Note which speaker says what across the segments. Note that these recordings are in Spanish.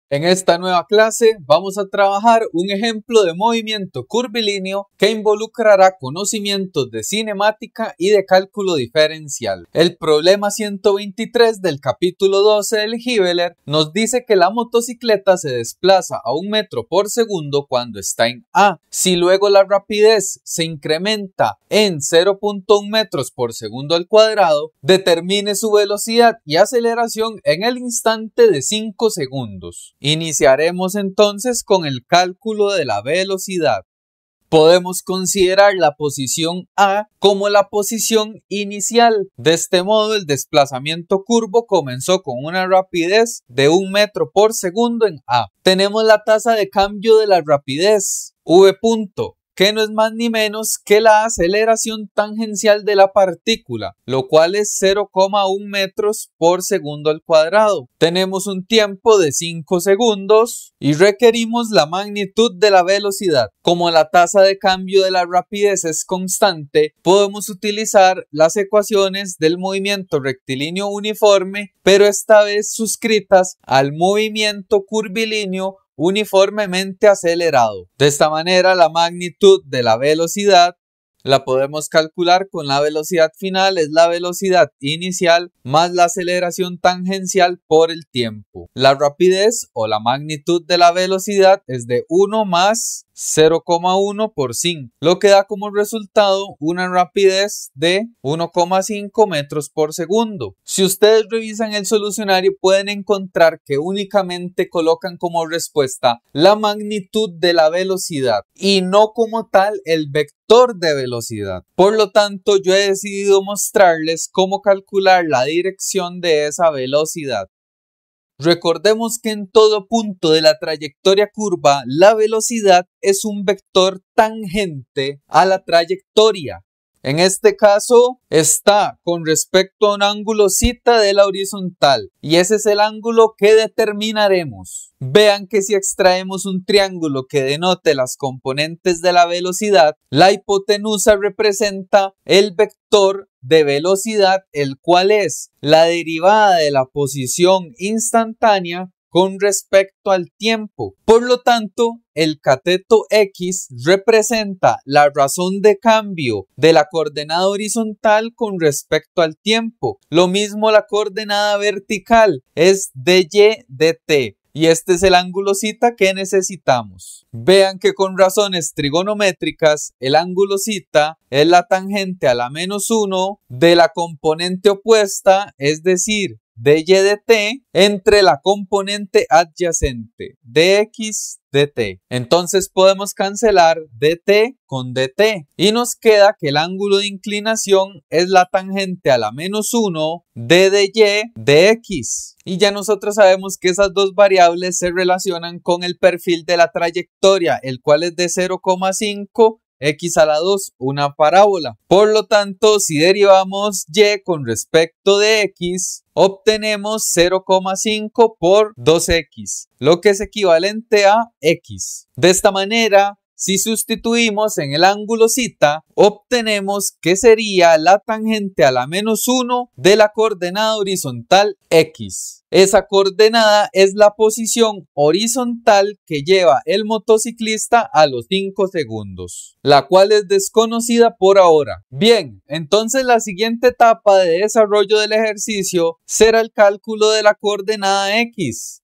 Speaker 1: En esta nueva clase vamos a trabajar un ejemplo de movimiento curvilíneo que involucrará conocimientos de cinemática y de cálculo diferencial. El problema 123 del capítulo 12 del Giveler nos dice que la motocicleta se desplaza a 1 metro por segundo cuando está en A. Si luego la rapidez se incrementa en 0.1 metros por segundo al cuadrado, determine su velocidad y aceleración en el instante de 5 segundos. Iniciaremos entonces con el cálculo de la velocidad. Podemos considerar la posición A como la posición inicial. De este modo, el desplazamiento curvo comenzó con una rapidez de 1 metro por segundo en A. Tenemos la tasa de cambio de la rapidez, V punto, que no es más ni menos que la aceleración tangencial de la partícula, lo cual es 0,1 metros por segundo al cuadrado. Tenemos un tiempo de 5 segundos y requerimos la magnitud de la velocidad. Como la tasa de cambio de la rapidez es constante, podemos utilizar las ecuaciones del movimiento rectilíneo uniforme, pero esta vez suscritas al movimiento curvilíneo uniformemente acelerado. De esta manera, la magnitud de la velocidad la podemos calcular con la velocidad final, es la velocidad inicial más la aceleración tangencial por el tiempo. La rapidez o la magnitud de la velocidad es de 1 más 0,1 por 5, lo que da como resultado una rapidez de 1,5 metros por segundo. Si ustedes revisan el solucionario pueden encontrar que únicamente colocan como respuesta la magnitud de la velocidad y no como tal el vector de velocidad. Por lo tanto, yo he decidido mostrarles cómo calcular la dirección de esa velocidad. Recordemos que en todo punto de la trayectoria curva, la velocidad es un vector tangente a la trayectoria. En este caso está con respecto a un ángulo θ de la horizontal y ese es el ángulo que determinaremos. Vean que si extraemos un triángulo que denote las componentes de la velocidad, la hipotenusa representa el vector de velocidad, el cual es la derivada de la posición instantánea con respecto al tiempo. Por lo tanto, el cateto X representa la razón de cambio de la coordenada horizontal con respecto al tiempo. Lo mismo la coordenada vertical es dy dt. Y este es el ángulo θ que necesitamos. Vean que con razones trigonométricas, el ángulo θ es la tangente a la -1 de la componente opuesta, es decir, dy dt, entre la componente adyacente, dx dt. Entonces podemos cancelar dt con dt y nos queda que el ángulo de inclinación es la tangente a la -1 de dy dx. Y ya nosotros sabemos que esas dos variables se relacionan con el perfil de la trayectoria, el cual es de 0,5 x a la 2, una parábola. Por lo tanto, si derivamos y con respecto de x, obtenemos 0,5 por 2x, lo que es equivalente a x. De esta manera, si sustituimos en el ángulo θ, obtenemos que sería la tangente a la -1 de la coordenada horizontal x. Esa coordenada es la posición horizontal que lleva el motociclista a los 5 segundos, la cual es desconocida por ahora. Bien, entonces la siguiente etapa de desarrollo del ejercicio será el cálculo de la coordenada x.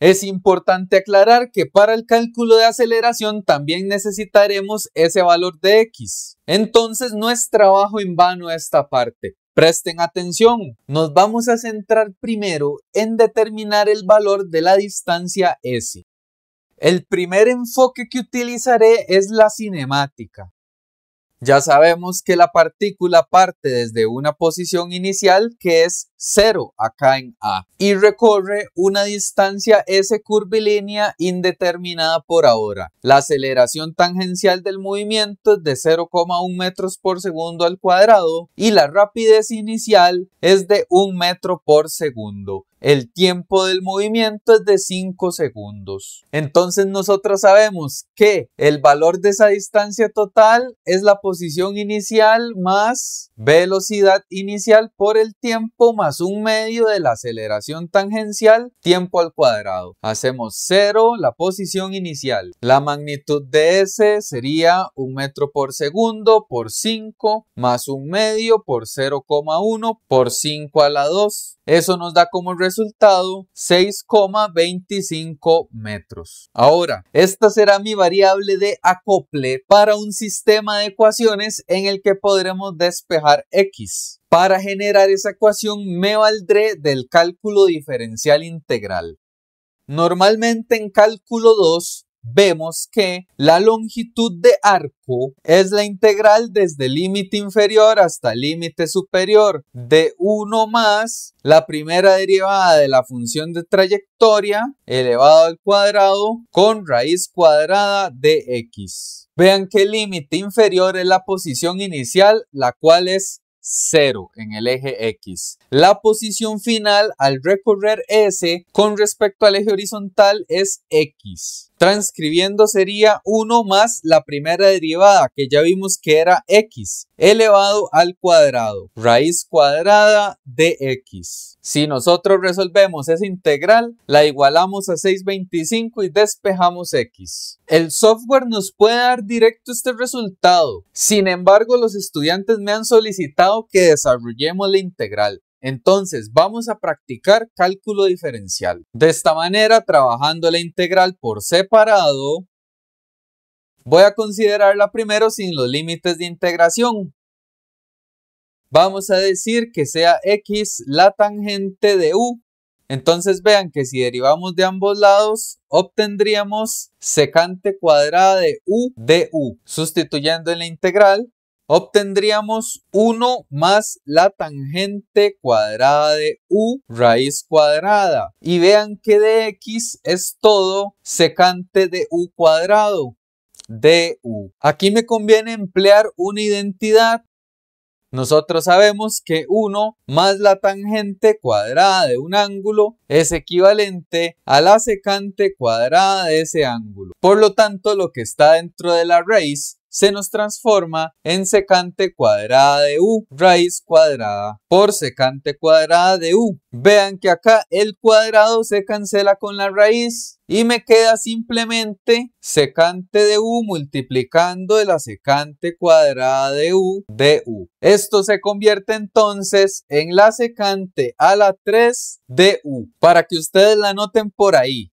Speaker 1: Es importante aclarar que para el cálculo de aceleración también necesitaremos ese valor de x. Entonces no es trabajo en vano esta parte. Presten atención, nos vamos a centrar primero en determinar el valor de la distancia s. El primer enfoque que utilizaré es la cinemática. Ya sabemos que la partícula parte desde una posición inicial que es 0 acá en A y recorre una distancia s curvilínea indeterminada por ahora. La aceleración tangencial del movimiento es de 0,1 metros por segundo al cuadrado y la rapidez inicial es de 1 metro por segundo. El tiempo del movimiento es de 5 segundos. Entonces nosotros sabemos que el valor de esa distancia total es la posición inicial más velocidad inicial por el tiempo más 1/2 de la aceleración tangencial, tiempo al cuadrado. Hacemos 0, la posición inicial. La magnitud de S sería 1 metro por segundo por 5 más 1/2 por 0,1 por 5 a la 2. Eso nos da como resultado 6,25 metros. Ahora, esta será mi variable de acople para un sistema de ecuaciones en el que podremos despejar X. Para generar esa ecuación me valdré del cálculo diferencial integral. Normalmente en cálculo 2 vemos que la longitud de arco es la integral desde el límite inferior hasta el límite superior de 1 más la primera derivada de la función de trayectoria elevado al cuadrado con raíz cuadrada de x. Vean que el límite inferior es la posición inicial, la cual es 0 en el eje X. La posición final al recorrer S con respecto al eje horizontal es X. Transcribiendo sería 1 más la primera derivada que ya vimos que era X elevado al cuadrado, raíz cuadrada de X. Si nosotros resolvemos esa integral, la igualamos a 625 y despejamos X. El software nos puede dar directo este resultado. Sin embargo, los estudiantes me han solicitado que desarrollemos la integral. Entonces vamos a practicar cálculo diferencial. De esta manera, trabajando la integral por separado, voy a considerarla primero sin los límites de integración. Vamos a decir que sea x la tangente de u. Entonces vean que si derivamos de ambos lados, obtendríamos secante cuadrada de u. Sustituyendo en la integral, obtendríamos 1 más la tangente cuadrada de u raíz cuadrada. Y vean que de x es todo secante de u cuadrado, du. Aquí me conviene emplear una identidad. Nosotros sabemos que 1 más la tangente cuadrada de un ángulo es equivalente a la secante cuadrada de ese ángulo. Por lo tanto, lo que está dentro de la raíz se nos transforma en secante cuadrada de u raíz cuadrada por secante cuadrada de u. Vean que acá el cuadrado se cancela con la raíz y me queda simplemente secante de u multiplicando de la secante cuadrada de u du. Esto se convierte entonces en la secante a la 3 de u, para que ustedes la anoten por ahí.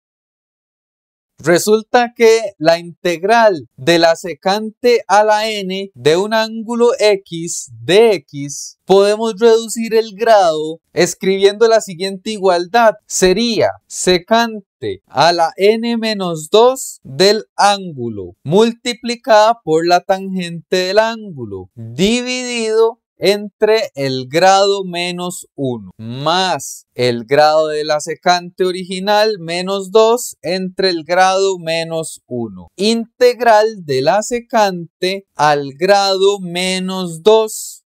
Speaker 1: Resulta que la integral de la secante a la n de un ángulo x de x podemos reducir el grado escribiendo la siguiente igualdad. Sería secante a la n-2 del ángulo multiplicada por la tangente del ángulo dividido entre el grado menos 1 más el grado de la secante original menos 2 entre el grado menos 1. Integral de la secante al grado menos 2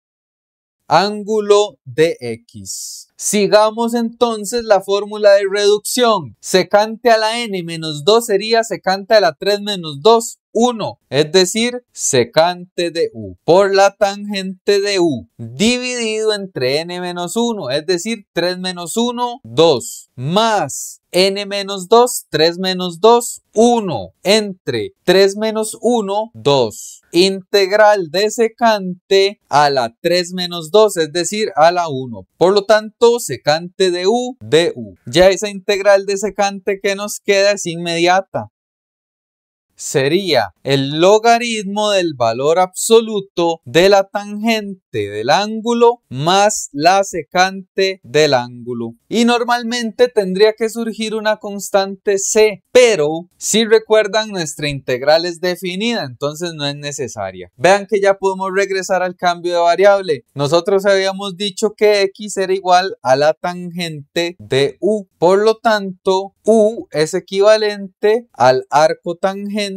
Speaker 1: ángulo de x. Sigamos entonces la fórmula de reducción. Secante a la n menos 2 sería secante a la 3 menos 2. 1, es decir, secante de u por la tangente de u dividido entre n menos 1, es decir, 3 menos 1, 2, más n menos 2, 3 menos 2, 1, entre 3 menos 1, 2. Integral de secante a la 3 menos 2, es decir, a la 1. Por lo tanto, secante de u, du. Ya esa integral de secante que nos queda es inmediata. Sería el logaritmo del valor absoluto de la tangente del ángulo más la secante del ángulo. Y normalmente tendría que surgir una constante c, pero si recuerdan nuestra integral es definida, entonces no es necesaria. Vean que ya podemos regresar al cambio de variable. Nosotros habíamos dicho que x era igual a la tangente de u. Por lo tanto, u es equivalente al arco tangente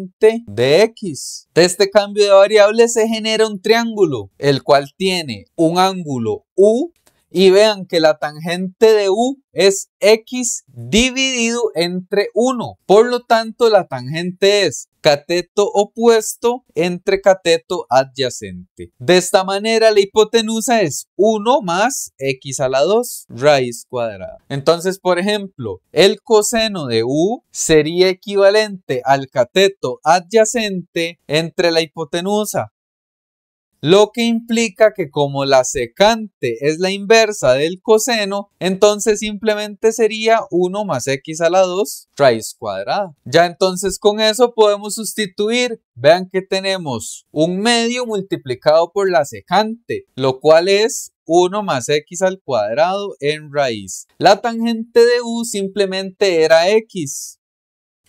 Speaker 1: de x. De este cambio de variable se genera un triángulo, el cual tiene un ángulo u y vean que la tangente de U es x dividido entre 1. Por lo tanto, la tangente es cateto opuesto entre cateto adyacente. De esta manera, la hipotenusa es 1 más x a la 2 raíz cuadrada. Entonces, por ejemplo, el coseno de U sería equivalente al cateto adyacente entre la hipotenusa, lo que implica que como la secante es la inversa del coseno, entonces simplemente sería 1 más x a la 2 raíz cuadrada. Ya entonces con eso podemos sustituir. Vean que tenemos un medio multiplicado por la secante, lo cual es 1 más x al cuadrado en raíz. La tangente de U simplemente era x.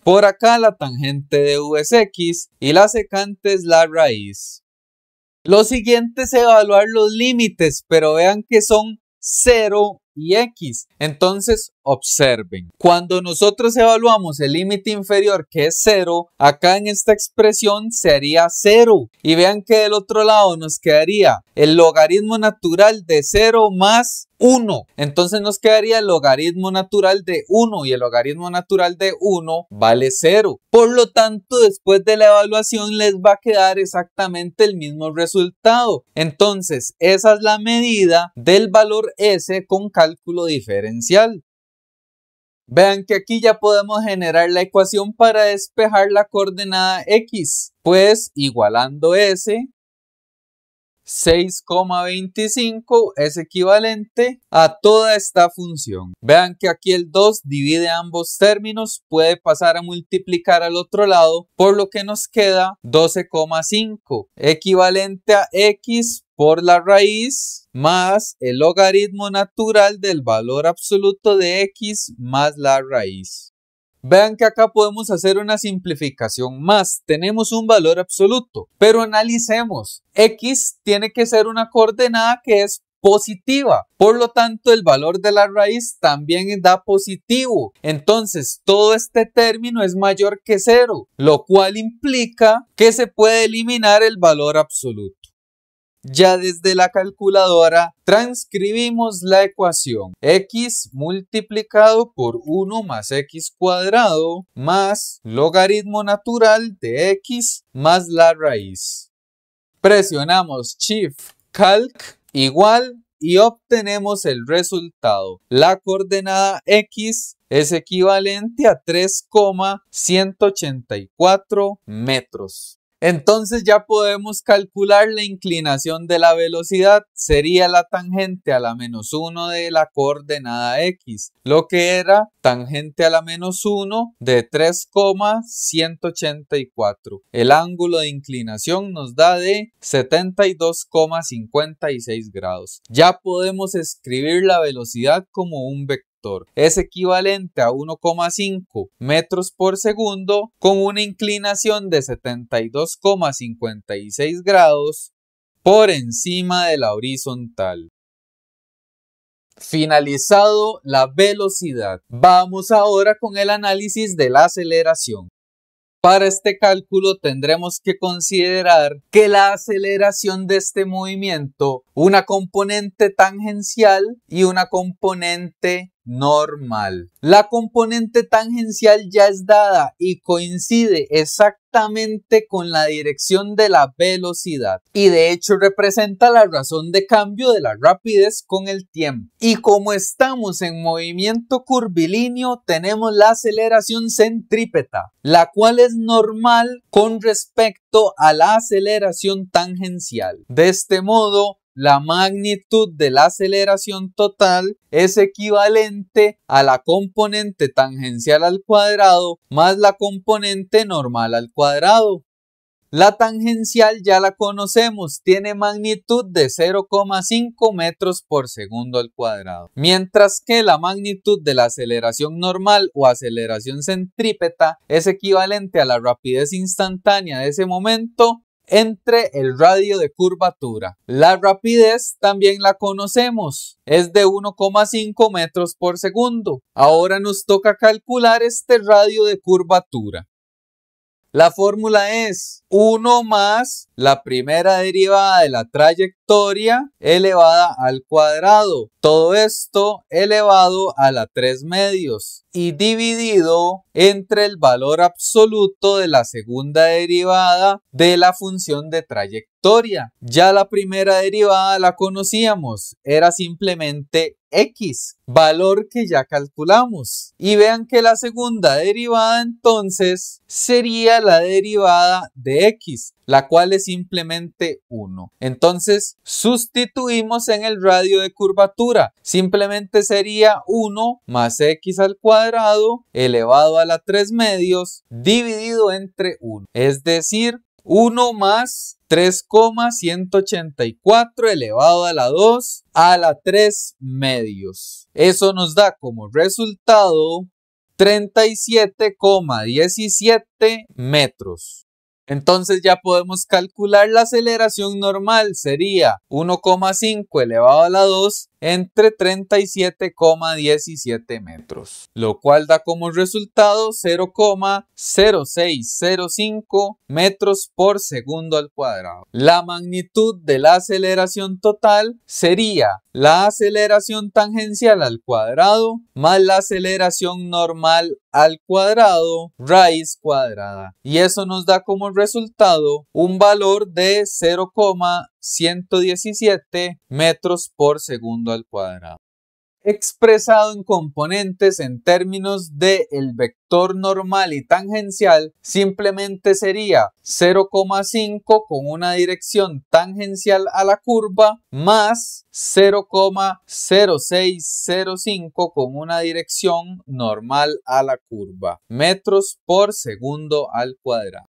Speaker 1: Por acá la tangente de U es x y la secante es la raíz. Lo siguiente es evaluar los límites, pero vean que son 0 y x. Entonces, observen. Cuando nosotros evaluamos el límite inferior, que es 0, acá en esta expresión sería 0. Y vean que del otro lado nos quedaría el logaritmo natural de 0 más 1. Entonces nos quedaría el logaritmo natural de 1 y el logaritmo natural de 1 vale 0. Por lo tanto, después de la evaluación les va a quedar exactamente el mismo resultado. Entonces, esa es la medida del valor S con cálculo diferencial. Vean que aquí ya podemos generar la ecuación para despejar la coordenada X. Pues igualando S, 6,25 es equivalente a toda esta función. Vean que aquí el 2 divide ambos términos, puede pasar a multiplicar al otro lado, por lo que nos queda 12,5, equivalente a x por la raíz más el logaritmo natural del valor absoluto de x más la raíz. Vean que acá podemos hacer una simplificación más. Tenemos un valor absoluto, pero analicemos. X tiene que ser una coordenada que es positiva. Por lo tanto, el valor de la raíz también da positivo. Entonces, todo este término es mayor que 0, lo cual implica que se puede eliminar el valor absoluto. Ya desde la calculadora transcribimos la ecuación x multiplicado por 1 más x cuadrado más logaritmo natural de x más la raíz. Presionamos Shift Calc igual y obtenemos el resultado. La coordenada x es equivalente a 3,184 metros. Entonces ya podemos calcular la inclinación de la velocidad. Sería la tangente a la menos 1 de la coordenada x, lo que era tangente a la menos 1 de 3,184. El ángulo de inclinación nos da de 72,56 grados. Ya podemos escribir la velocidad como un vector. Es equivalente a 1,5 metros por segundo con una inclinación de 72,56 grados por encima de la horizontal. Finalizado la velocidad, vamos ahora con el análisis de la aceleración. Para este cálculo tendremos que considerar que la aceleración de este movimiento, una componente tangencial y una componente normal. La componente tangencial ya es dada y coincide exactamente con la dirección de la velocidad y de hecho representa la razón de cambio de la rapidez con el tiempo. Y como estamos en movimiento curvilíneo, tenemos la aceleración centrípeta, la cual es normal con respecto a la aceleración tangencial. De este modo, la magnitud de la aceleración total es equivalente a la componente tangencial al cuadrado más la componente normal al cuadrado. La tangencial ya la conocemos, tiene magnitud de 0,5 metros por segundo al cuadrado, mientras que la magnitud de la aceleración normal o aceleración centrípeta es equivalente a la rapidez instantánea de ese momento entre el radio de curvatura. La rapidez también la conocemos, es de 1,5 metros por segundo. Ahora nos toca calcular este radio de curvatura. La fórmula es 1 más la primera derivada de la trayectoria elevada al cuadrado. Todo esto elevado a la 3 medios y dividido entre el valor absoluto de la segunda derivada de la función de trayectoria. Ya la primera derivada la conocíamos, era simplemente x, valor que ya calculamos. Y vean que la segunda derivada entonces sería la derivada de x, la cual es simplemente 1. Entonces sustituimos en el radio de curvatura. Simplemente sería 1 más x al cuadrado elevado a la 3 medios dividido entre 1. Es decir, 1 más 3,184 elevado a la 2 a la 3 medios. Eso nos da como resultado 37,17 metros. Entonces ya podemos calcular la aceleración normal. Sería 1,5 elevado a la 2 entre 37,17 metros, lo cual da como resultado 0,0605 metros por segundo al cuadrado. La magnitud de la aceleración total sería la aceleración tangencial al cuadrado más la aceleración normal al cuadrado raíz cuadrada. Y eso nos da como resultado un valor de 0,117 metros por segundo al cuadrado. Expresado en componentes en términos de el vector normal y tangencial, simplemente sería 0,5 con una dirección tangencial a la curva más 0,0605 con una dirección normal a la curva, metros por segundo al cuadrado.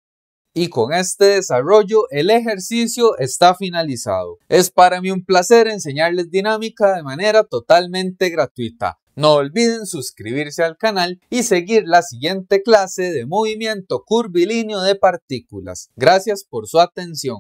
Speaker 1: Y con este desarrollo el ejercicio está finalizado. Es para mí un placer enseñarles dinámica de manera totalmente gratuita. No olviden suscribirse al canal y seguir la siguiente clase de movimiento curvilíneo de partículas. Gracias por su atención.